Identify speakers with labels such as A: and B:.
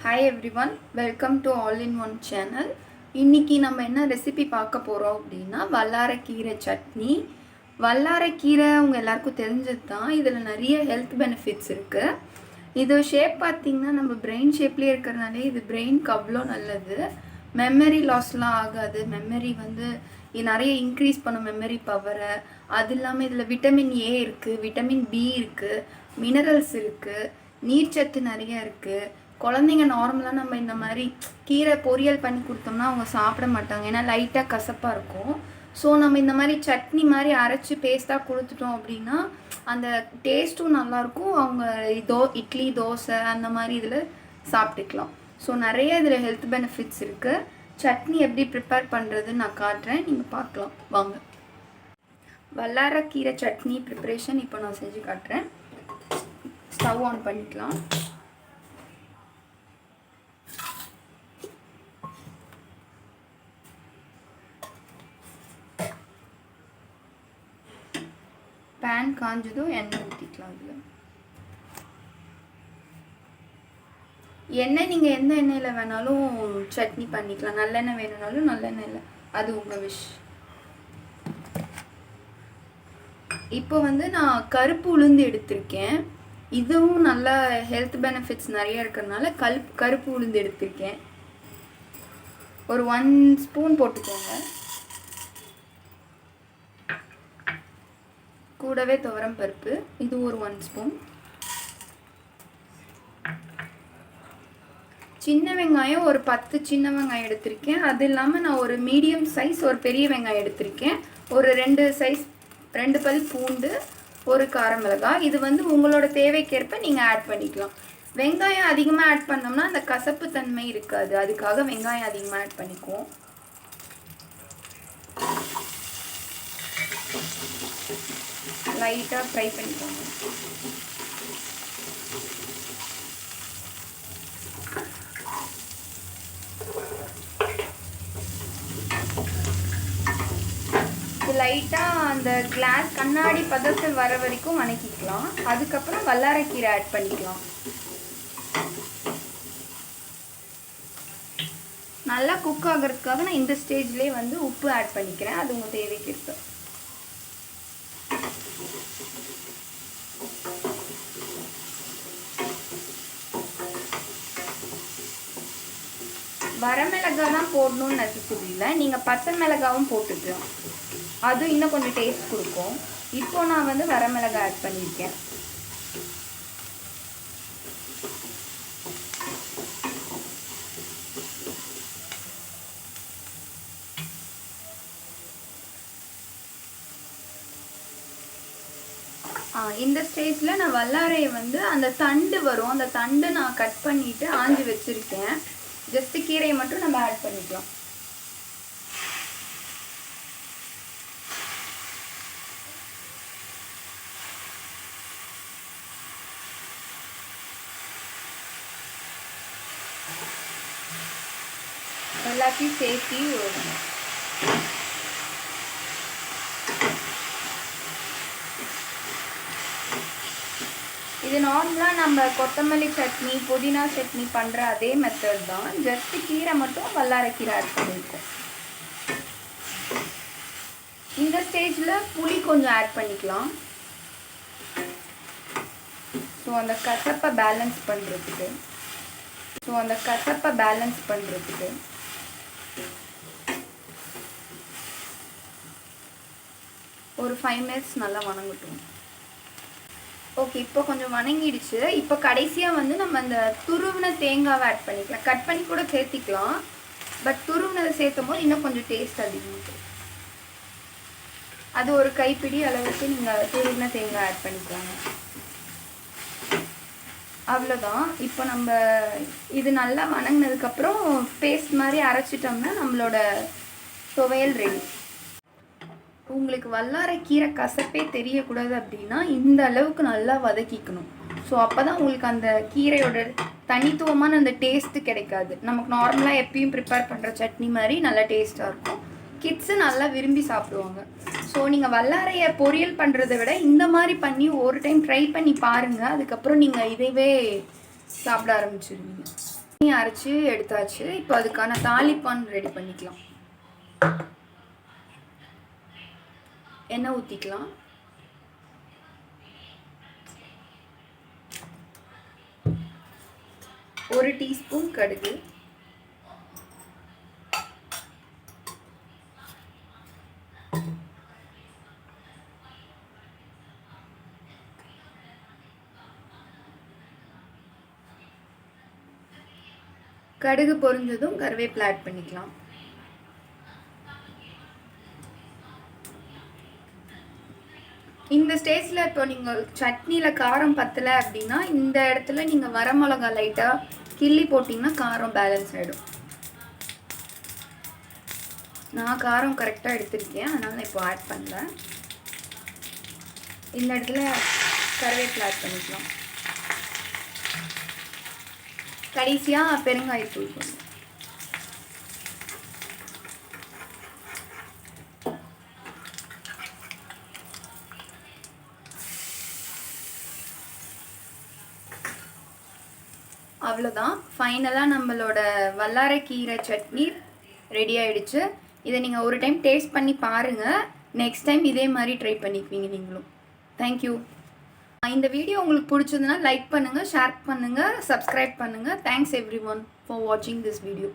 A: Hi everyone, welcome to all in one channel. இன்றைக்கி நம்ம என்ன ரெசிபி பார்க்க போகிறோம் அப்படின்னா வல்லாரைக்கீரை சட்னி. வல்லாரைக்கீரை உங்கள் எல்லாருக்கும் தெரிஞ்சது தான். இதில் நிறைய ஹெல்த் பெனிஃபிட்ஸ் இருக்குது. இது ஷேப் பார்த்திங்கன்னா நம்ம பிரெயின் ஷேப்லேயே இருக்கிறனாலே இது பிரெயினுக்கு அவ்வளோ நல்லது. மெமரி லாஸ்லாம் ஆகாது. மெமரி நிறைய இன்க்ரீஸ் பண்ணும் மெமரி பவரை. அது இல்லாமல் இதில் விட்டமின் ஏ இருக்குது, விட்டமின் பி இருக்குது, மினரல்ஸ் இருக்குது, நீர்ச்சத்து நிறைய இருக்குது. குழந்தைங்க நார்மலாக நம்ம இந்த மாதிரி கீரை பொரியல் பண்ணி கொடுத்தோம்னா அவங்க சாப்பிட மாட்டாங்க, ஏன்னா லைட்டாக கசப்பாக இருக்கும். ஸோ நம்ம இந்த மாதிரி சட்னி மாதிரி அரைச்சி பேஸ்ட்டாக கொடுத்துட்டோம் அப்படின்னா அந்த டேஸ்ட்டும் நல்லாயிருக்கும். அவங்க இட்லி தோசை அந்த மாதிரி இதில் சாப்பிட்டுக்கலாம். ஸோ நிறைய இதில் ஹெல்த் பெனிஃபிட்ஸ் இருக்குது. சட்னி எப்படி ப்ரிப்பேர் பண்ணுறதுன்னு நான் காட்டுறேன், நீங்கள் பார்க்கலாம் வாங்க. வல்லாரைக்கீரை சட்னி ப்ரிப்பரேஷன் இப்போ நான் செஞ்சு காட்டுறேன். ஸ்டவ் ஆன் பண்ணிக்கலாம். பேன் காஞ்சதும் எண்ணெய் ஊற்றிக்கலாம். அதில் எண்ணெய் நீங்கள் எந்த எண்ணெயில் வேணாலும் சட்னி பண்ணிக்கலாம். நல்லெண்ணெய் வேணும்னாலும் நல்லெண்ணெயில், அது உங்கள் விஷ். இப்போ நான் கருப்பு உளுந்து எடுத்திருக்கேன். இதுவும் நல்ல ஹெல்த் பெனிஃபிட்ஸ் நிறைய இருக்கிறதுனால கருப்பு உளுந்து எடுத்திருக்கேன். ஒரு 1 ஸ்பூன் போட்டுக்கோங்க. கூடவே துவரம் பருப்பு, இது ஒரு 1 ஸ்பூன். சின்ன வெங்காயம் ஒரு 10 சின்ன வெங்காயம் எடுத்திருக்கேன். அது இல்லாமல் நான் ஒரு மீடியம் சைஸ் ஒரு பெரிய வெங்காயம் எடுத்திருக்கேன். ஒரு 2 பல் பூண்டு, ஒரு காரமிளகாய். இது உங்களோட தேவைக்கேற்ப நீங்கள் ஆட் பண்ணிக்கலாம். வெங்காயம் அதிகமாக ஆட் பண்ணோம்னா அந்த கசப்பு தன்மை இருக்காது, அதுக்காக வெங்காயம் அதிகமாக ஆட் பண்ணிக்குவோம். லைட்டாக ஃப்ரை பண்ணிக்கோங்க. லைட்டாக அந்த கிளாஸ் கண்ணாடி பதத்தில் வர வரைக்கும் வணக்கிக்கலாம். அதுக்கப்புறம் வல்லாரைக்கீரை ஆட் பண்ணிக்கலாம். நல்லா குக் ஆகிறதுக்காக நான் இந்த ஸ்டேஜ்லேயே உப்பு ஆட் பண்ணிக்கிறேன், அது உங்கள் தேவைக்கு இருக்கு. வரமிளகாய் தான் போடணும்னு நெசசரி இல்லை, நீங்கள் பச்சை மிளகாவும் போட்டுக்கலாம், அது இன்னும் கொஞ்சம் டேஸ்ட் கொடுக்கும். இப்போ நான் வரமிளகாய் ஆட் பண்ணியிருக்கேன். இந்த ஸ்டேஜில் நான் வல்லாரையை அந்த தண்டு வரும், அந்த தண்டு நான் கட் பண்ணிவிட்டு ஆஞ்சி வச்சுருக்கேன். ஜஸ்ட்டு கீரையை மட்டும் நம்ம ஆட் பண்ணிக்கலாம். எல்லாத்தையும் சேர்த்து இது நார்மலாக நம்ம கொத்தமல்லி சட்னி புதினா சட்னி பண்ணுற அதே மெத்தட் தான். ஜஸ்ட்டு கீரை மட்டும் வல்லாரைக்கீரை ஆட் பண்ணியிருக்கோம். இந்த ஸ்டேஜில் புளி கொஞ்சம் ஆட் பண்ணிக்கலாம். ஸோ அந்த கசப்பை பேலன்ஸ் பண்ணுறதுக்கு ஒரு 5 மினிட்ஸ் நல்லா வணங்கட்டும். ஓகே, இப்போ கொஞ்சம் வணங்கிடுச்சு. இப்போ கடைசியாக நம்ம அந்த துருவின தேங்காவை ஆட் பண்ணிக்கலாம். கட் பண்ணி கூட சேர்த்திக்கலாம், பட் துருவினதை சேர்த்தும் போது இன்னும் கொஞ்சம் டேஸ்ட் அதிகமாக. அது ஒரு கைப்பிடி அளவுக்கு நீங்கள் துருவின தேங்காய் ஆட் பண்ணிக்கலாங்க. அவ்வளோதான். இப்போ நம்ம இது நல்லா வணங்கினதுக்கப்புறம் பேஸ்ட் மாதிரி அரைச்சிட்டோம்னா நம்மளோட துவையல் ரெடி. உங்களுக்கு வல்லாரைக்கீரை கசப்பே தெரியக்கூடாது அப்படின்னா இந்த அளவுக்கு நல்லா வதக்கிக்கணும். ஸோ அப்போ தான் உங்களுக்கு அந்த கீரையோட தனித்துவமான அந்த டேஸ்ட்டு கிடைக்காது. நமக்கு நார்மலாக எப்பயும் ப்ரிப்பேர் பண்ணுற சட்னி மாதிரி நல்லா டேஸ்ட்டாக இருக்கும். கிட்ஸு நல்லா விரும்பி சாப்பிடுவாங்க. ஸோ நீங்கள் வல்லாரையை பொரியல் பண்ணுறதை விட இந்த மாதிரி பண்ணி ஒரு டைம் ட்ரை பண்ணி பாருங்கள். அதுக்கப்புறம் நீங்கள் இதைவே சாப்பிட ஆரம்பிச்சிருவீங்க. அரைச்சி எடுத்தாச்சு. இப்போ அதுக்கான தாளிப்பான் ரெடி பண்ணிக்கலாம். எண்ணெய் ஊற்றிக்கலாம். ஒரு டீஸ்பூன் கடுகு, கடுகு பொரிஞ்சதும் கருவேப்பிலை ஆட் பண்ணிக்கலாம். இந்த ஸ்டேஜில் இப்போ நீங்கள் சட்னியில் காரம் பத்தலை அப்படின்னா இந்த இடத்துல நீங்கள் வரமிளகா லைட்டாக கிள்ளி போட்டிங்கன்னா காரம் பேலன்ஸ் ஆகிடும். நான் காரம் கரெக்டாக எடுத்துருக்கேன், அதனால் நான் இப்போ ஆட் பண்ணல. இந்த இடத்துல கருவேப்பிலை ஆட் பண்ணிக்கலாம். கடைசியாக பெருங்காயத்தூள் போடணும். அவ்வளோதான், ஃபைனலாக நம்மளோட வல்லாரைக்கீரை சட்னி ரெடி ஆகிடுச்சு. இதை நீங்கள் ஒரு டைம் டேஸ்ட் பண்ணி பாருங்கள். நெக்ஸ்ட் டைம் இதே மாதிரி ட்ரை பண்ணிக்குவீங்க நீங்களும். தேங்க்யூ. இந்த வீடியோ உங்களுக்கு பிடிச்சதுன்னா லைக் பண்ணுங்கள், ஷேர் பண்ணுங்கள், சப்ஸ்கிரைப் பண்ணுங்கள். தேங்க்ஸ் எவ்ரி ஒன் ஃபார் வாட்சிங் திஸ் வீடியோ.